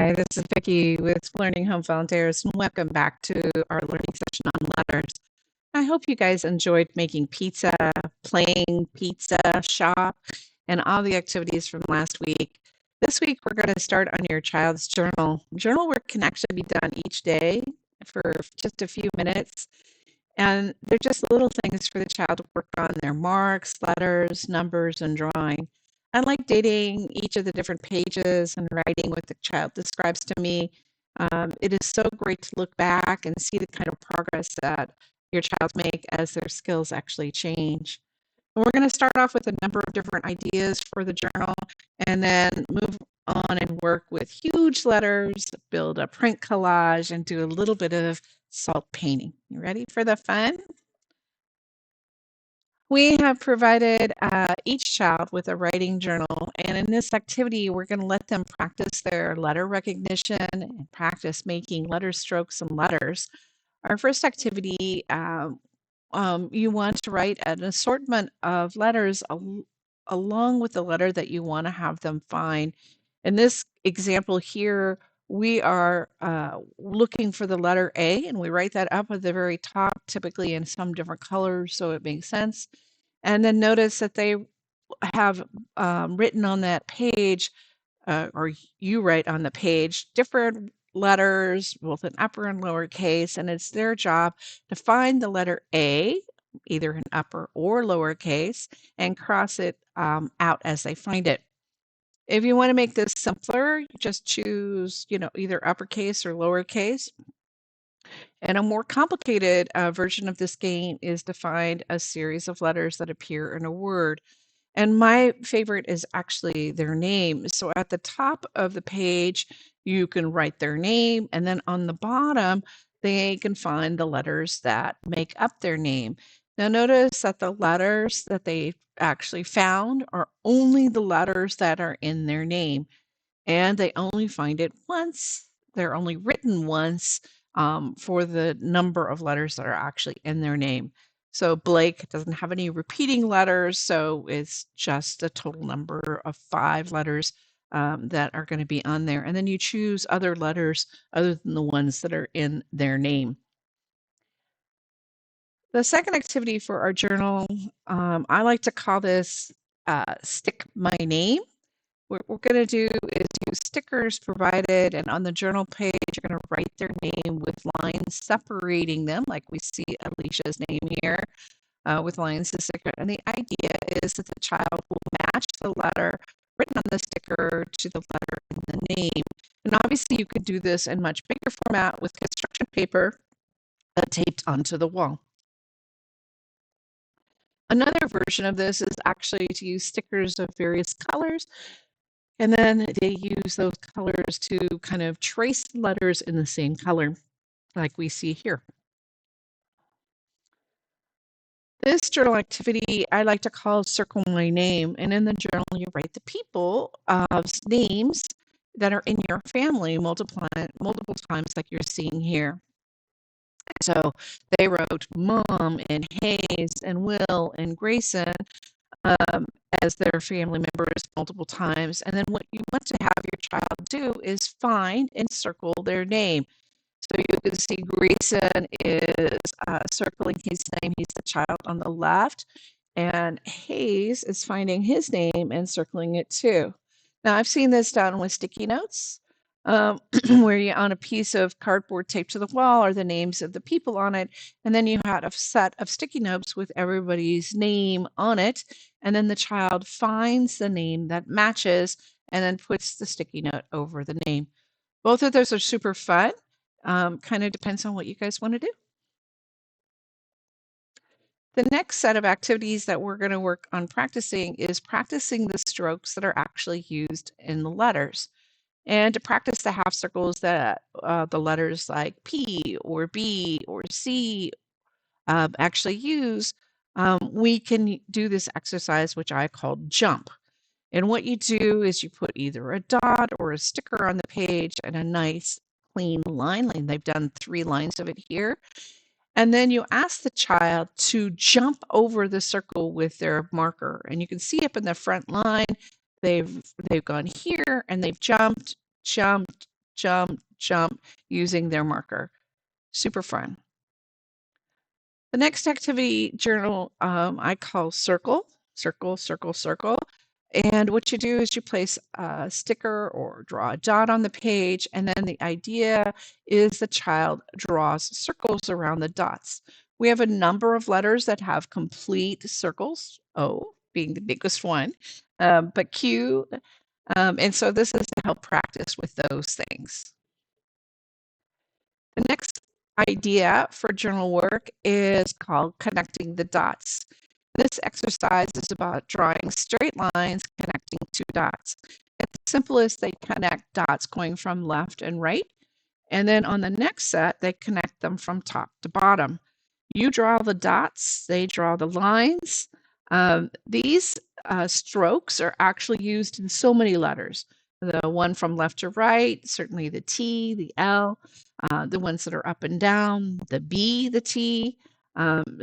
Hi, this is Vicki with Learning Home Volunteers, and welcome back to our learning session on letters. I hope you guys enjoyed making pizza, playing pizza, shop, and all the activities from last week. This week, we're going to start on your child's journal. Journal work can actually be done each day for just a few minutes, and they're just little things for the child to work on their marks, letters, numbers, and drawing. I like dating each of the different pages and writing what the child describes to me. It is so great to look back and see the kind of progress that your child make as their skills actually change. And we're going to start off with a number of different ideas for the journal and then move on and work with huge letters, build a print collage, and do a little bit of salt painting. You ready for the fun? We have provided each child with a writing journal, and in this activity, we're going to let them practice their letter recognition and practice making letter strokes and letters. Our first activity, you want to write an assortment of letters along with the letter that you want to have them find. In this example here, we are looking for the letter A, and we write that up at the very top, typically in some different colors, so it makes sense. And then notice that they have written on that page, or you write on the page, different letters, both in upper and lower case, and it's their job to find the letter A, either in upper or lower case, and cross it out as they find it. If you want to make this simpler, just choose, either uppercase or lowercase. And a more complicated version of this game is to find a series of letters that appear in a word. And my favorite is actually their name. So at the top of the page, you can write their name, and then on the bottom, they can find the letters that make up their name. Now, notice that the letters that they actually found are only the letters that are in their name, and they only find it once. They're only written once for the number of letters that are actually in their name. So Blake doesn't have any repeating letters, so it's just a total number of 5 letters that are going to be on there. And then you choose other letters other than the ones that are in their name. The second activity for our journal, I like to call this Stick My Name. What we're going to do is use stickers provided, and on the journal page, you're going to write their name with lines separating them, like we see Alicia's name here with lines to sticker. And the idea is that the child will match the letter written on the sticker to the letter in the name. And obviously, you could do this in much bigger format with construction paper taped onto the wall. Another version of this is actually to use stickers of various colors. And then they use those colors to kind of trace letters in the same color, like we see here. This journal activity I like to call Circle My Name. And in the journal, you write the people names that are in your family multiple times, like you're seeing here. So they wrote Mom and Hayes and Will and Grayson as their family members multiple times. And then what you want to have your child do is find and circle their name. So you can see Grayson is circling his name. He's the child on the left. And Hayes is finding his name and circling it too. Now, I've seen this done with sticky notes, where you on a piece of cardboard taped to the wall are the names of the people on it. And then you had a set of sticky notes with everybody's name on it. And then the child finds the name that matches and then puts the sticky note over the name. Both of those are super fun. Kind of depends on what you guys want to do. The next set of activities that we're going to work on practicing is practicing the strokes that are actually used in the letters. And to practice the half circles that the letters like P or B or C actually use, we can do this exercise, which I call jump. And what you do is you put either a dot or a sticker on the page and a nice clean line. They've done 3 lines of it here. And then you ask the child to jump over the circle with their marker. And you can see up in the front line, they've gone here and they've jumped, jump, jump using their marker. Super fun. The next activity journal I call circle, circle, circle, circle. And what you do is you place a sticker or draw a dot on the page, and then the idea is the child draws circles around the dots. We have a number of letters that have complete circles, O being the biggest one, but Q. And so this is to help practice with those things. The next idea for journal work is called connecting the dots. This exercise is about drawing straight lines connecting two dots. At the simplest, they connect dots going from left and right. And then on the next set, they connect them from top to bottom. You draw the dots, they draw the lines. These strokes are actually used in so many letters. The one from left to right, certainly the T, the L, the ones that are up and down, the B, the T.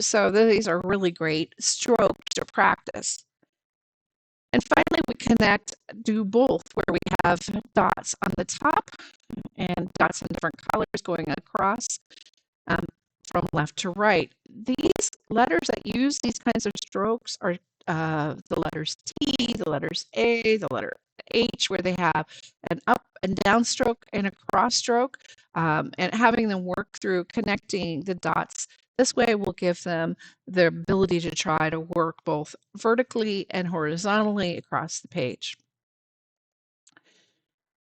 So these are really great strokes to practice. And finally, we do both, where we have dots on the top and dots in different colors going across um, from left to right. These letters that use these kinds of strokes are the letters T, the letters A, the letter H, where they have an up and down stroke and a cross stroke, and having them work through connecting the dots. This way will give them the ability to try to work both vertically and horizontally across the page.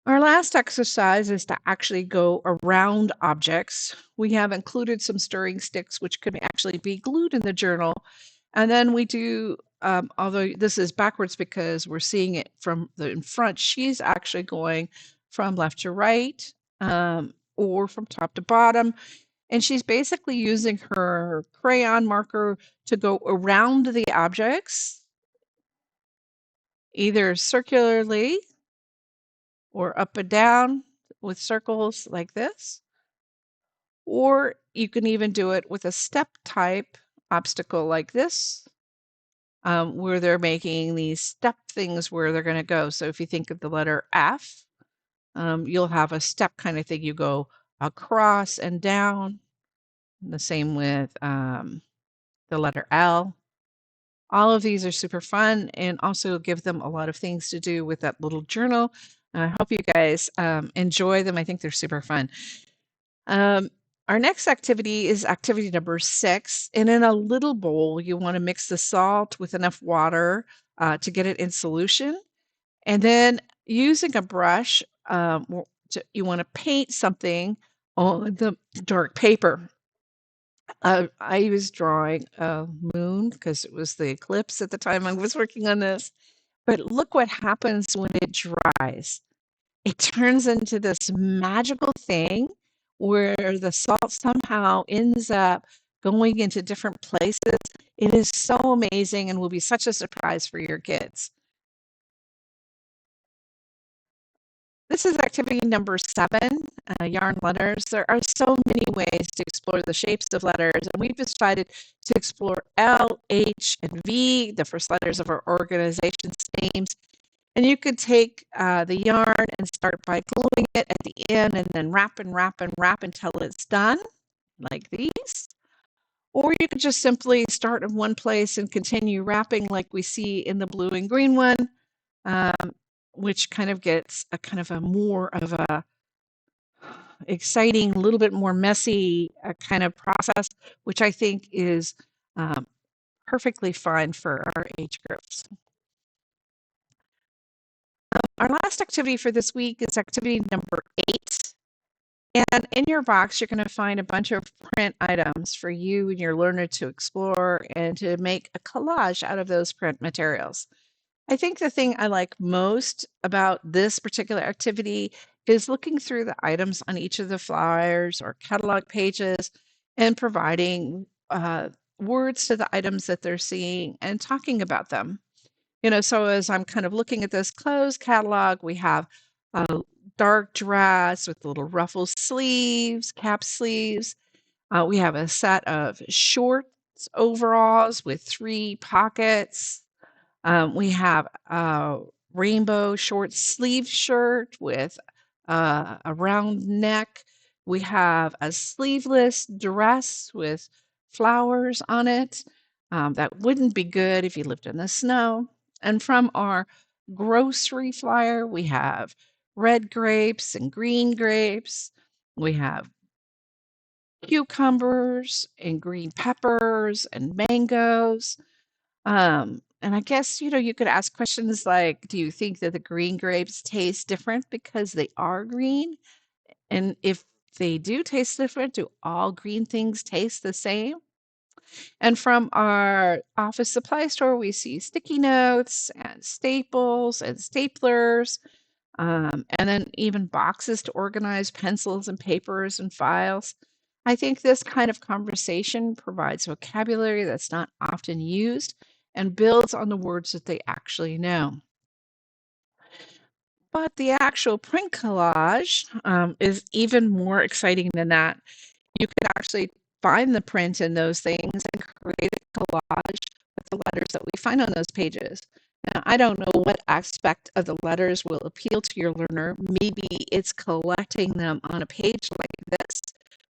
Our last exercise is to actually go around objects. We have included some stirring sticks, which could actually be glued in the journal. And then we do, although this is backwards because we're seeing it from the in front, she's actually going from left to right, or from top to bottom. And she's basically using her crayon marker to go around the objects, either circularly or up and down with circles like this. Or you can even do it with a step type obstacle like this, where they're making these step things where they're going to go. So if you think of the letter F, you'll have a step kind of thing. You go across and down. The same with the letter L. All of these are super fun and also give them a lot of things to do with that little journal. I hope you guys enjoy them. I think they're super fun. Our next activity is activity number 6. And in a little bowl, you want to mix the salt with enough water to get it in solution. And then using a brush, you want to paint something on the dark paper. I was drawing a moon because it was the eclipse at the time I was working on this. But look what happens when it dries. It turns into this magical thing where the salt somehow ends up going into different places. It is so amazing and will be such a surprise for your kids. This is activity number 7, yarn letters. There are so many ways to explore the shapes of letters, and we've decided to explore L, H, and V, the first letters of our organization's names. And you could take the yarn and start by gluing it at the end and then wrap and wrap and wrap until it's done, like these. Or you could just simply start in one place and continue wrapping like we see in the blue and green one, which kind of gets a kind of a more of a exciting, a little bit more messy kind of process, which I think is perfectly fine for our age groups. Our last activity for this week is activity number 8. And in your box, you're going to find a bunch of print items for you and your learner to explore and to make a collage out of those print materials. I think the thing I like most about this particular activity is looking through the items on each of the flyers or catalog pages and providing words to the items that they're seeing and talking about them. So as I'm kind of looking at this clothes catalog, we have a dark dress with little ruffle sleeves, cap sleeves. We have a set of shorts, overalls with 3 pockets. We have a rainbow short sleeve shirt with a round neck. We have a sleeveless dress with flowers on it. That wouldn't be good if you lived in the snow. And from our grocery flyer, we have red grapes and green grapes. We have cucumbers and green peppers and mangoes. And I guess, you could ask questions like, do you think that the green grapes taste different because they are green? And if they do taste different, do all green things taste the same? And from our office supply store, we see sticky notes and staples and staplers, and then even boxes to organize pencils and papers and files. I think this kind of conversation provides vocabulary that's not often used and builds on the words that they actually know. But the actual print collage is even more exciting than that. You could actually find the print in those things and create a collage with the letters that we find on those pages. Now, I don't know what aspect of the letters will appeal to your learner. Maybe it's collecting them on a page like this,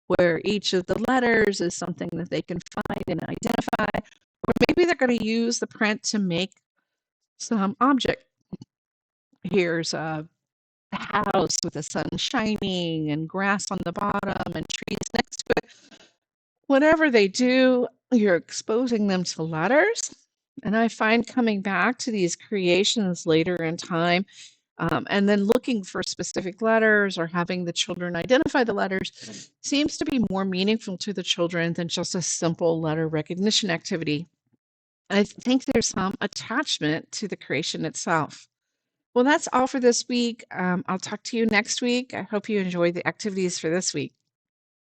where each of the letters is something that they can find and identify. Or maybe they're going to use the print to make some object. Here's a house with the sun shining and grass on the bottom and trees next to it. Whatever they do, you're exposing them to letters. And I find coming back to these creations later in time, and then looking for specific letters or having the children identify the letters seems to be more meaningful to the children than just a simple letter recognition activity. I think there's some attachment to the creation itself. Well, that's all for this week. I'll talk to you next week. I hope you enjoyed the activities for this week.